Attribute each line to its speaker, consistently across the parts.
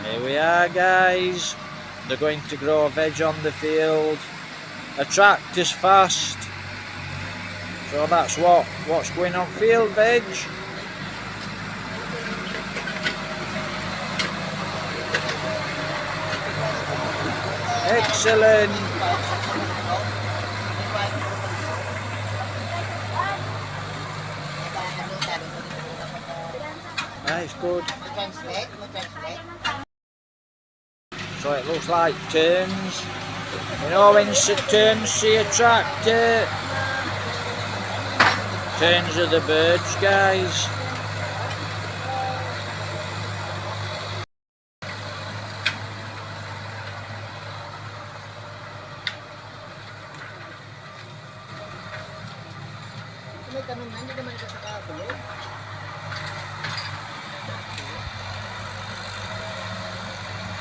Speaker 1: Here we are, guys. They're going to grow veg on the field. A tractor's fast. So that's what's going on field veg. Excellent. Nice, good. So it looks like turns. You know when turns see a tractor? Turns are the birds, guys.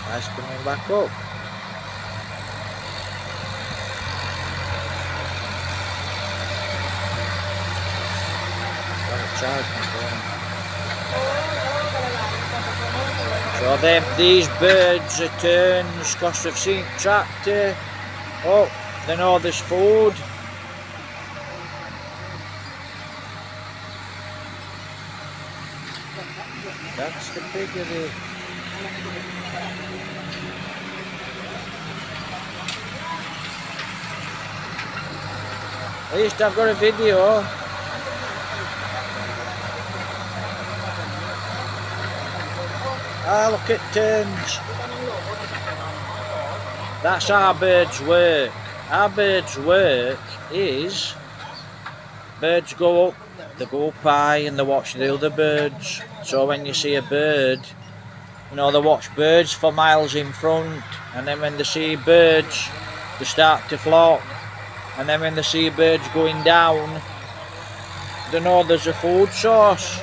Speaker 1: Nice coming back up. So these birds are turns because they've seen tractor. Oh, they know there's food. That's the piggery. At least I've got a video. Ah, look at turns. That's our birds' work. Our birds' work is birds go up, they go up high and they watch the other birds. So when you see a bird, you know, they watch birds for miles in front, and then when they see birds, they start to flock. And then when they see birds going down, they know there's a food source.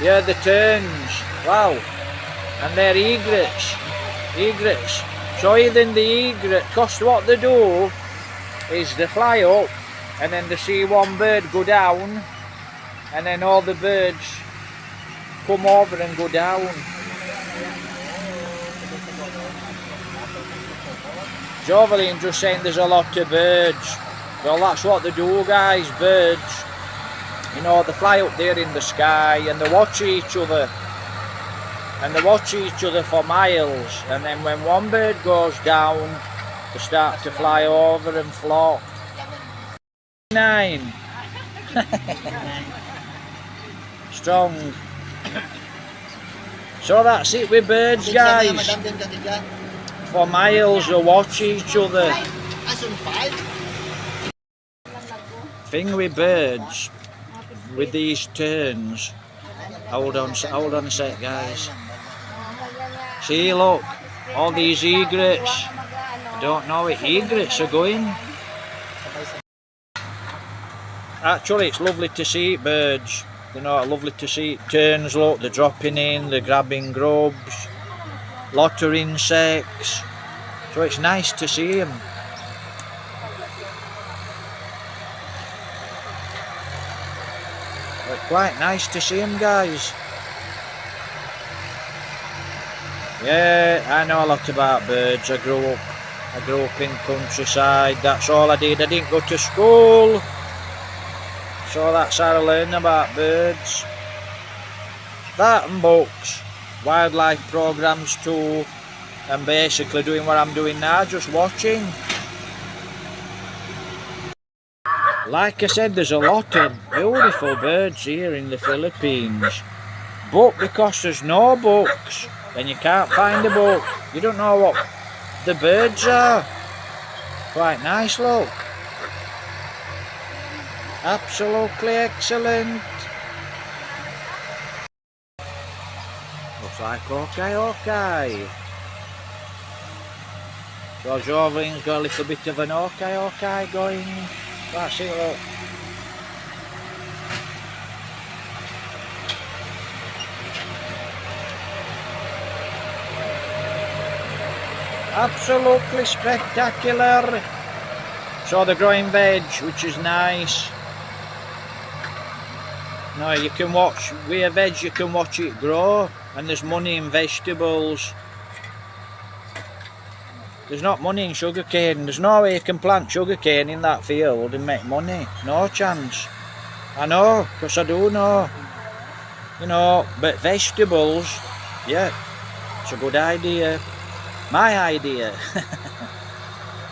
Speaker 1: Yeah, the terns. Wow. And they're egrets. Egrets. So even the egret, because what they do is they fly up and then they see one bird go down and then all the birds come over and go down. Jovelyn just saying there's a lot of birds. Well, that's what they do, guys, birds. You know, they fly up there in the sky and they watch each other. And they watch each other for miles. And then when one bird goes down, they start to fly over and flock. 9. Strong. So that's it with birds, guys. For miles they watch each other. Thing with birds, with these terns, hold on a sec, guys. See, look, all these egrets. I don't know where egrets are going. Actually, it's lovely to see birds. You know, lovely to see terns. Look, they're dropping in, they're grabbing grubs. Lot of insects. So it's nice to see them. It's quite nice to see them, guys. Yeah, I know a lot about birds. I grew up in countryside. That's all I did. I didn't go to school. So that's how I learned about birds. That and books. Wildlife programs too. And basically doing what I'm doing now, just watching. Like I said, there's a lot of beautiful birds here in the Philippines. But because there's no books, then you can't find a book. You don't know what the birds are. Quite nice, look. Absolutely excellent. Looks like okay. So Jovelyn's got a little bit of an okay going. That's it, look. Absolutely spectacular. So they're growing veg, which is nice. No, you can watch, with a veg you can watch it grow, and there's money in vegetables. There's not money in sugarcane. There's no way you can plant sugarcane in that field and make money. No chance. I know, because I do know. You know, but vegetables, yeah, it's a good idea. My idea.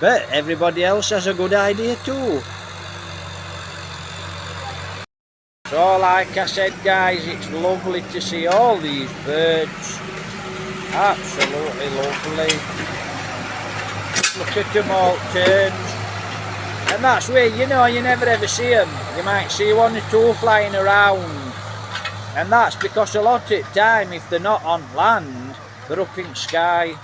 Speaker 1: But everybody else has a good idea too. So like I said guys, it's lovely to see all these birds. Absolutely lovely. Look at them all turned. And that's where, you know, you never ever see them. You might see one or two flying around. And that's because a lot of the time, if they're not on land, they're up in the sky.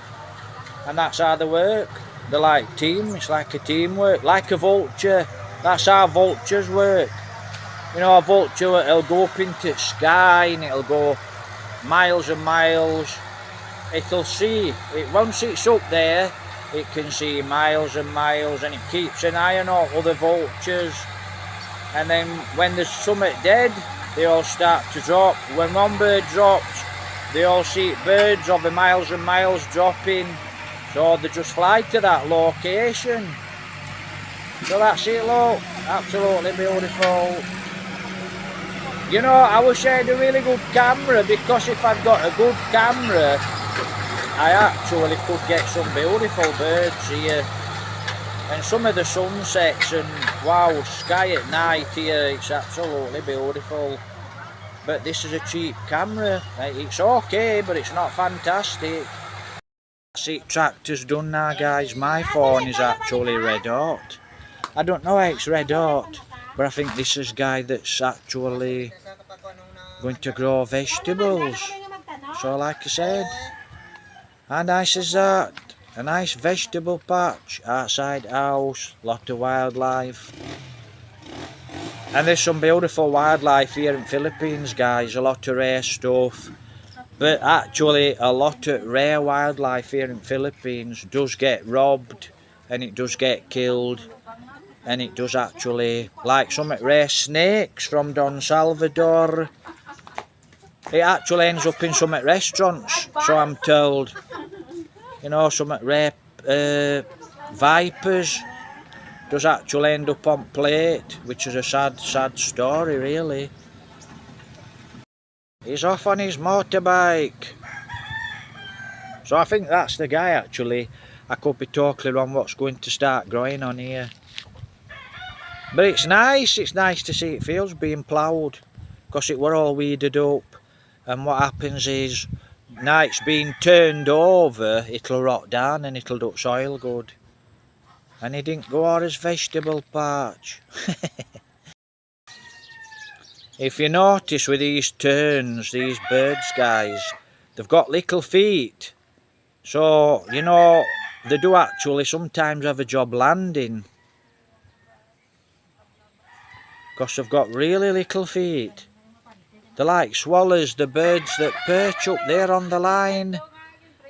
Speaker 1: And that's how they work. They're like team, it's like a teamwork, like a vulture. That's how vultures work. You know, a vulture will go up into the sky and it'll go miles and miles. It'll see, once it's up there, it can see miles and miles, and it keeps an eye on all other vultures. And then when there's something dead, they all start to drop. When one bird drops, they all see birds over miles and miles dropping. So they just fly to that location. So that's it, look. Absolutely beautiful. You know, I wish I had a really good camera, because if I've got a good camera, I actually could get some beautiful birds here. And some of the sunsets and wow, sky at night here, it's absolutely beautiful. But this is a cheap camera. It's okay, but it's not fantastic. That's it, tractor's done now guys. My phone is actually red hot. I don't know how it's red hot, but I think this is a guy that's actually going to grow vegetables. So like I said, how nice is that? A nice vegetable patch outside house, lot of wildlife. And there's some beautiful wildlife here in Philippines guys, a lot of rare stuff. But actually a lot of rare wildlife here in Philippines does get robbed, and it does get killed. And it does actually, like some rare snakes from Don Salvador, it actually ends up in some restaurants, so I'm told. You know, some rare vipers does actually end up on plate, which is a sad story really. He's off on his motorbike. So I think that's the guy actually. I could be totally wrong what's going to start growing on here. But it's nice to see it fields being ploughed, because it were all weeded up. And what happens is, now it's being turned over, it'll rot down and it'll do soil good. And he didn't go on his vegetable patch. If you notice with these terns, these birds guys, they've got little feet. So, you know, they do actually sometimes have a job landing, because they've got really little feet. They're like swallows, the birds that perch up there on the line.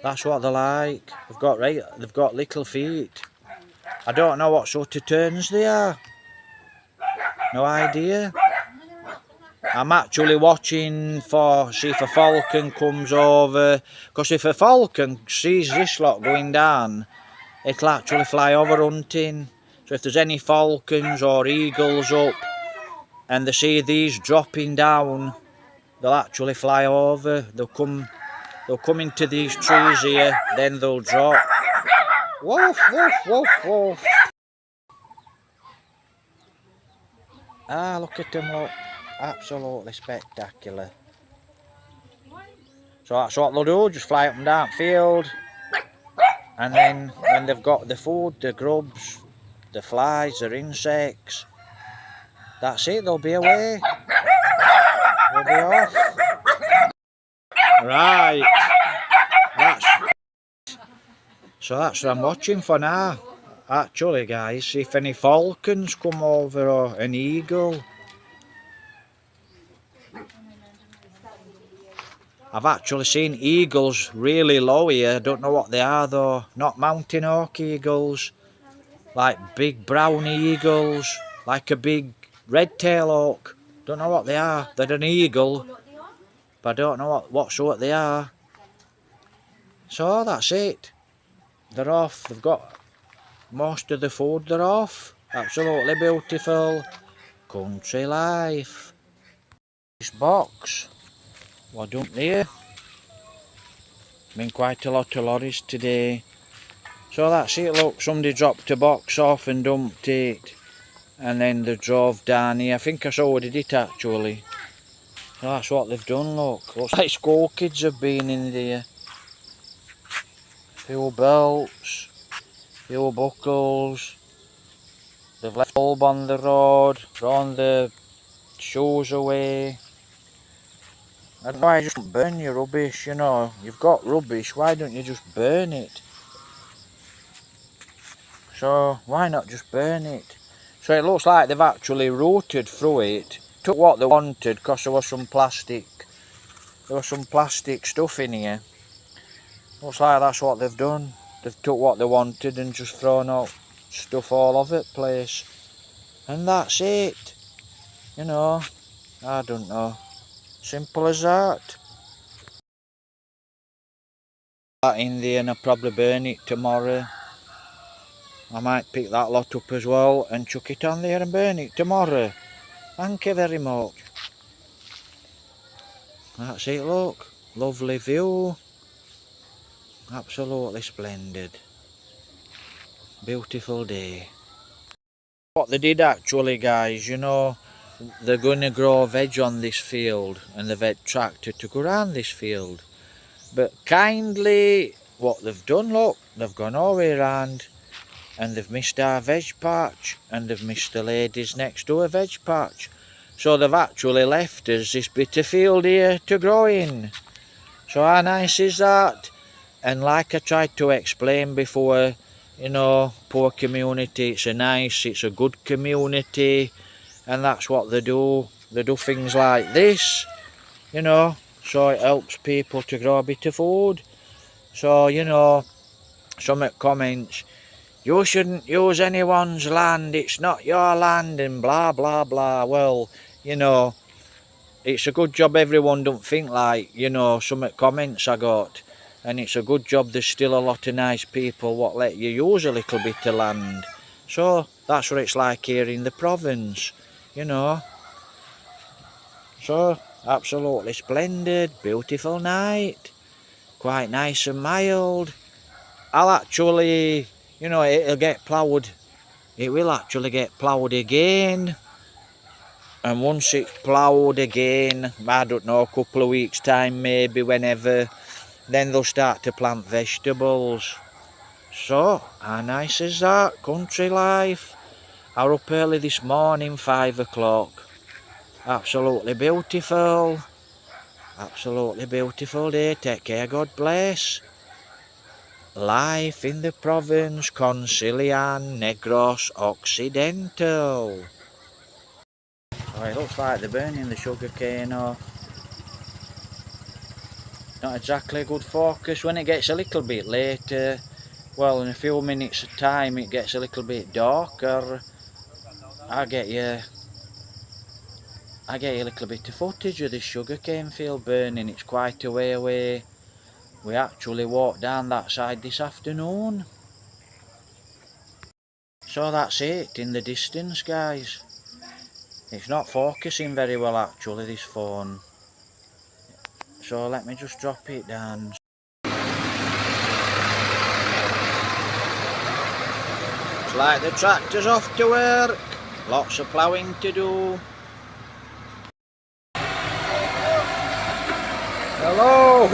Speaker 1: That's what they're like. They've got little feet. I don't know what sort of terns they are. No idea. I'm actually watching for, see if a falcon comes over. Because if a falcon sees this lot going down, it'll actually fly over hunting. So if there's any falcons or eagles up, and they see these dropping down, they'll actually fly over. They'll come into these trees here, then they'll drop. Woof, woof, woof, woof. Ah, look at them, look. Absolutely spectacular. So that's what they'll do, just fly up and down the field. And then when they've got the food, the grubs, the flies, the insects, that's it, they'll be away. They'll be off. Right. So that's what I'm watching for now. Actually guys, see if any falcons come over or an eagle. I've actually seen eagles really low here. I don't know what they are though. Not mountain hawk eagles. Like big brown eagles. Like a big red tail hawk. Don't know what they are. They're an eagle, but I don't know what sort they are. So that's it. They're off. They've got most of the food. They're off. Absolutely beautiful. Country life. This box. What dumped there? Been quite a lot of lorries today. So that's it, look, somebody dropped a box off and dumped it. And then they drove down here. I think I saw it actually. So that's what they've done, look. Looks like school kids have been in there. Few belts, few buckles. They've left bulb on the road, thrown the shoes away. I don't know why you just burn your rubbish, you know. You've got rubbish, why don't you just burn it? So why not just burn it? So it looks like they've actually rooted through it, took what they wanted because there was some plastic. There was some plastic stuff in here. Looks like that's what they've done. They've took what they wanted and just thrown out stuff all over the place. And that's it. You know, I don't know. Simple as that. That in there and I'll probably burn it tomorrow. I might pick that lot up as well and chuck it on there and burn it tomorrow. Thank you very much. That's it, look. Lovely view. Absolutely splendid. Beautiful day. What they did actually, guys, you know, they're going to grow veg on this field and the veg tractor to go around this field. But kindly, what they've done, look, they've gone all the way around and they've missed our veg patch and they've missed the ladies next door veg patch. So they've actually left us this bit of field here to grow in. So how nice is that? And like I tried to explain before, you know, poor community, it's a good community, and that's what they do. They do things like this, you know, so it helps people to grow a bit of food. So, you know, some comments, you shouldn't use anyone's land, it's not your land, and blah blah blah. Well, you know, it's a good job everyone don't think like, you know, some comments I got. And it's a good job there's still a lot of nice people what let you use a little bit of land. So that's what it's like here in the province, you know. So absolutely splendid, beautiful night, quite nice and mild. I'll actually, you know, it'll get ploughed. It will actually get ploughed again. And once it's ploughed again, I don't know, a couple of weeks time maybe, whenever, then they'll start to plant vegetables. So, how nice is that? Country life. I was up early this morning, 5 o'clock. Absolutely beautiful. Absolutely beautiful day. Take care, God bless. Life in the province, Concilian, Negros Occidental. Oh, it looks like they're burning the sugar cane off. Not exactly a good focus. When it gets a little bit later, well, in a few minutes of time it gets a little bit darker, I get you a little bit of footage of this sugarcane field burning. It's quite a way away. We actually walked down that side this afternoon. So that's it in the distance, guys. It's not focusing very well actually, this phone. So let me just drop it down. It's like the tractor's off to work. Lots of ploughing to do. Hello!